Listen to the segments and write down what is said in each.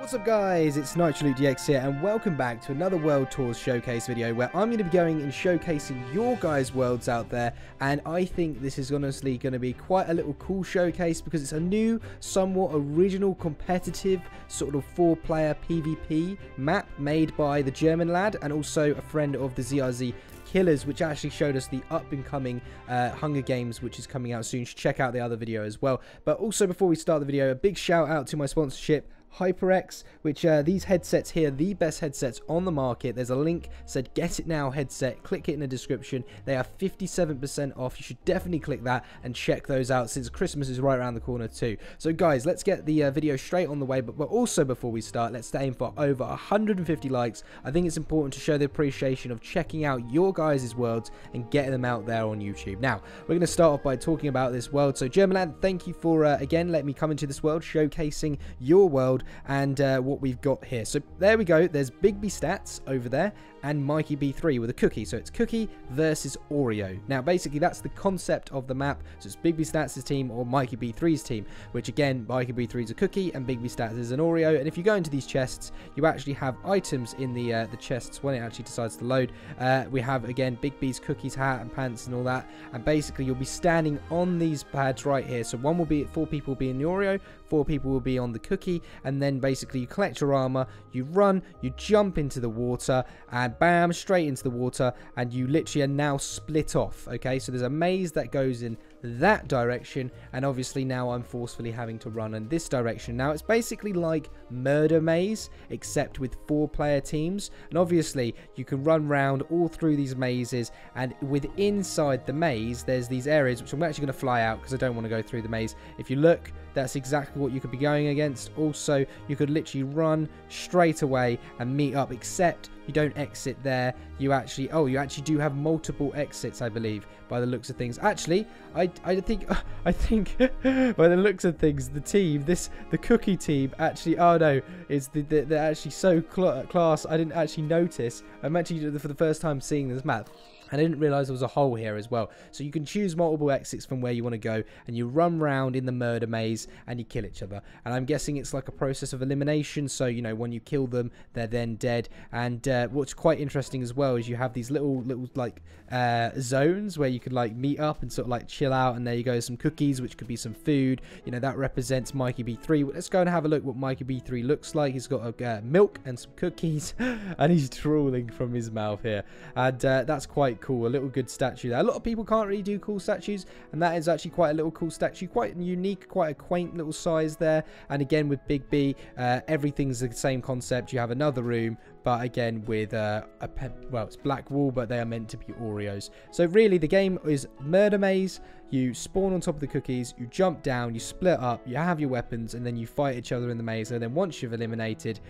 What's up guys, it's NitroLukedx here and welcome back to another World Tours Showcase video where I'm going to be going and showcasing your guys' worlds out there, and I think this is honestly going to be quite a little cool showcase because it's a new, somewhat original, competitive sort of 4-player PvP map made by the German lad and also a friend of the ZRZ Killers, which actually showed us the up-and-coming Hunger Games, which is coming out soon. You should check out the other video as well. But also, before we start the video, a big shout out to my sponsorship, HyperX, which these headsets here, the best headsets on the market. There's a link said get it now headset, click it in the description. They are 57% off. You should definitely click that and check those out since Christmas is right around the corner too. So guys, let's get the video straight on the way, but also before we start, let's aim for over 150 likes. I think it's important to show the appreciation of checking out your guys' worlds and getting them out there on YouTube. Now we're going to start off by talking about this world. So Germanland, thank you for again letting me come into this world, showcasing your world and what we've got here. So there we go, there's Big B Stats over there and Mikey B3 with a cookie. So it's Cookie versus Oreo. Now basically that's the concept of the map. So it's Big B Stats' team or Mikey B3's team, which again, Mikey B3 is a cookie and Big B Stats is an Oreo. And if you go into these chests, you actually have items in the chests when it actually decides to load. We have again Big B's cookies, hat and pants and all that, and basically you'll be standing on these pads right here. So one will be 4 people will be in the Oreo, 4 people will be on the cookie, and then basically you collect your armor, you run, you jump into the water, and bam, straight into the water, and you literally are now split off. Okay, so there's a maze that goes in that direction, and obviously now I'm forcefully having to run in this direction. Now it's basically like Murder Maze except with 4-player teams, and obviously you can run around all through these mazes, and inside the maze there's these areas which I'm actually going to fly out because I don't want to go through the maze. If you look, that's exactly what you could be going against. Also, you could literally run straight away and meet up, except you don't exit there. You actually do have multiple exits, I believe, by the looks of things. Actually, I think by the looks of things, the cookie team actually, oh no, it's they're actually so class. I didn't actually notice. I'm actually for the first time seeing this map. I didn't realise there was a hole here as well. So you can choose multiple exits from where you want to go, and you run around in the murder maze and you kill each other. And I'm guessing it's like a process of elimination. So, you know, when you kill them, they're then dead. And what's quite interesting as well is you have these little like zones where you can like meet up and sort of like chill out. And there you go, some cookies, which could be some food. You know, that represents Mikey B3. Let's go and have a look what Mikey B3 looks like. He's got milk and some cookies, and he's drooling from his mouth here. And that's quite cool. A little good statue there. A lot of people can't really do cool statues, and that is actually quite a little cool statue, quite unique, quite a quaint little size there. And again with Big B, everything's the same concept. You have another room, but again with well, it's black wall, but they are meant to be Oreos. So really the game is Murder Maze. You spawn on top of the cookies, you jump down, you split up, you have your weapons, and then you fight each other in the maze. And then once you've eliminated,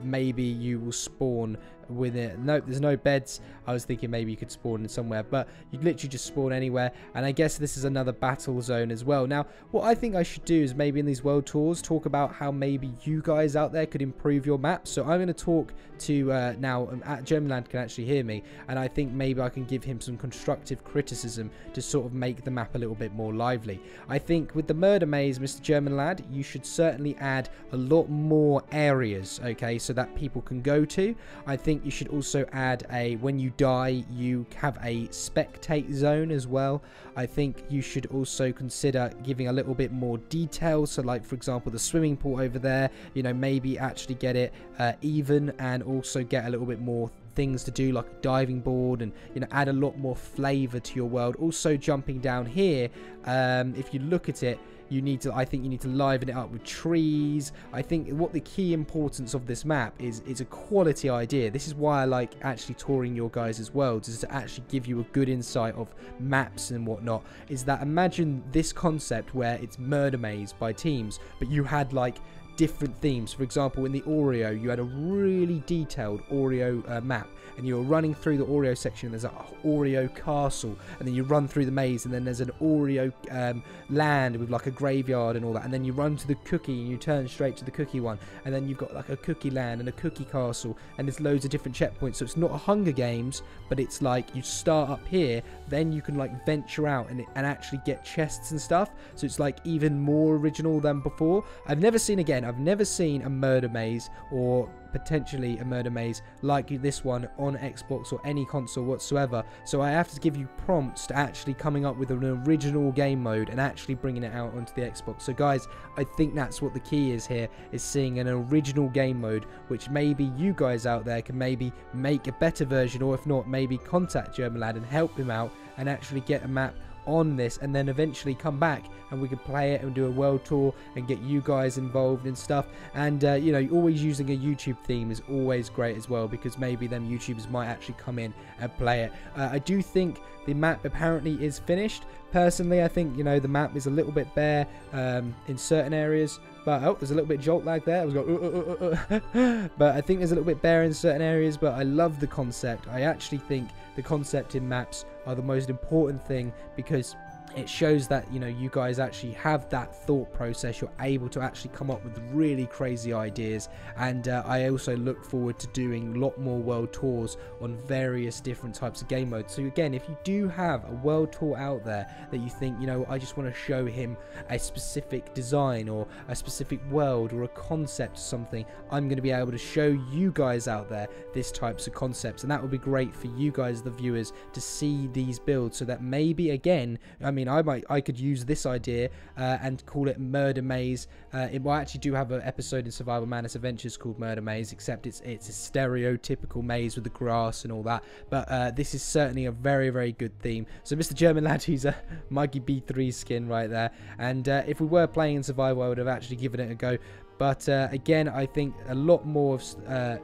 maybe you will spawn with it. Nope, there's no beds. I was thinking maybe you could spawn in somewhere, but you literally just spawn anywhere. And I guess this is another battle zone as well. Now, what I think I should do is maybe in these world tours talk about how maybe you guys out there could improve your map. So I'm going to talk to now Germanland can actually hear me, and I think maybe I can give him some constructive criticism to sort of make the map a little bit more lively. I think with the murder maze, Mr. German lad, you should certainly add a lot more areas, okay, so that people can go to. I think you should also add when you die, you have a spectate zone as well. I think you should also consider giving a little bit more detail. So like, for example, the swimming pool over there, you know, maybe actually get it even, and also get a little bit more things to do like a diving board, and you know, add a lot more flavor to your world. Also jumping down here, if you look at it, I think you need to liven it up with trees. I think what the key importance of this map is a quality idea. This is why I like actually touring your guys' worlds, is to actually give you a good insight of maps and whatnot. Is that imagine this concept where it's Murder Maze by teams, but you had like different themes. For example, in the Oreo, you had a really detailed Oreo map, and you were running through the Oreo section. There's an Oreo castle, and then you run through the maze, and then there's an Oreo land with like a graveyard and all that, and then you run to the cookie and you turn straight to the cookie one, and then you've got like a cookie land and a cookie castle, and there's loads of different checkpoints. So it's not a Hunger Games, but it's like you start up here, then you can like venture out and actually get chests and stuff. So it's like even more original than before. I've never seen, again, I've never seen a murder maze, or potentially a murder maze like this one on Xbox or any console whatsoever. So I have to give you prompts to actually coming up with an original game mode and actually bringing it out onto the Xbox. So guys, I think that's what the key is here, is seeing an original game mode, which maybe you guys out there can maybe make a better version, or if not, maybe contact German Lad and help him out and actually get a map on this, and then eventually come back and we can play it and do a world tour and get you guys involved and stuff. And you know, always using a YouTube theme is always great as well, because maybe them YouTubers might actually come in and play it. I do think the map apparently is finished. Personally, I think, you know, the map is a little bit bare in certain areas. But, oh, there's a little bit of jolt lag there. I was going, but I think there's a little bit bare in certain areas. But I love the concept. I actually think the concept in maps are the most important thing, because it shows that, you know, you guys actually have that thought process. You're able to actually come up with really crazy ideas. And I also look forward to doing a lot more world tours on various different types of game modes. So again, if you do have a world tour out there that you think, you know, I just want to show him a specific design or a specific world or a concept or something, I'm going to be able to show you guys out there these types of concepts. And that would be great for you guys, the viewers, to see these builds, so that maybe again, I mean, I could use this idea and call it Murder Maze. I actually do have an episode in Survival Madness Adventures called Murder Maze, except it's a stereotypical maze with the grass and all that. But this is certainly a very, very good theme. So Mr. German Lad, he's a Muggy B3 skin right there. And if we were playing in Survival, I would have actually given it a go. But again, I think a lot more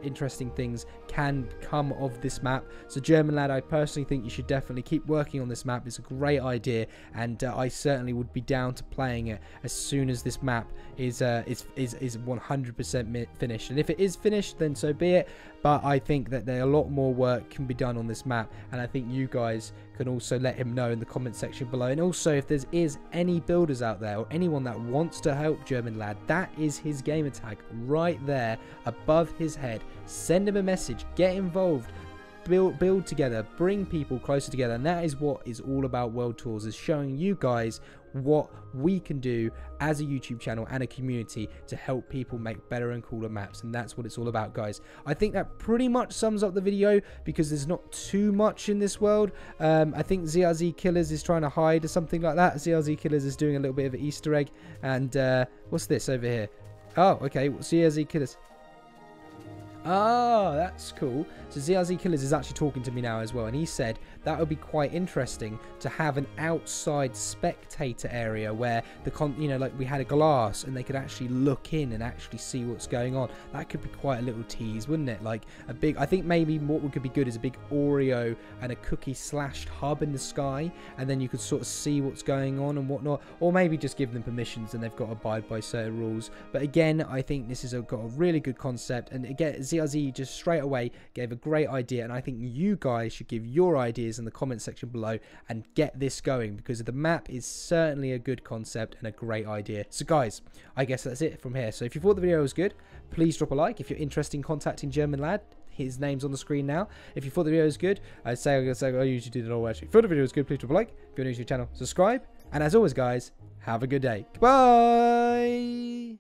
interesting things can come of this map. So German Lad, I personally think you should definitely keep working on this map. It's a great idea, and I certainly would be down to playing it as soon as this map is 100% finished. And if it is finished, then so be it. But I think that a lot more work can be done on this map, and I think you guys can also let him know in the comment section below. And also, if there is any builders out there or anyone that wants to help German Lad, that is his gamer tag right there above his head. Send him a message, get involved, build together, bring people closer together. And that is what is all about World Tours, is showing you guys what we can do as a YouTube channel and a community to help people make better and cooler maps. And that's what it's all about, guys. I think that pretty much sums up the video, because there's not too much in this world. I think ZRZ Killers is trying to hide or something like that. ZRZ Killers is doing a little bit of an Easter egg. And what's this over here? Oh, okay, ZRZ Killers. Ah, that's cool. So ZRZ Killers is actually talking to me now as well, and he said that would be quite interesting to have an outside spectator area where you know, like we had a glass and they could actually look in and actually see what's going on. That could be quite a little tease, wouldn't it? Like a big, I think maybe what could be good is a big Oreo and a cookie slashed hub in the sky, and then you could sort of see what's going on and whatnot, or maybe just give them permissions and they've got to abide by certain rules. But again, I think this has got a really good concept, and again, ZRZ just straight away gave a great idea, and I think you guys should give your ideas in the comment section below and get this going, because the map is certainly a good concept and a great idea. So guys, I guess that's it from here. So if you thought the video was good, please drop a like. If you're interested in contacting German Lad, his name's on the screen now. If you thought the video was good, I usually do that all actually. If you thought the video was good, please drop a like. If you're new to the channel, subscribe. And as always, guys, have a good day. Goodbye.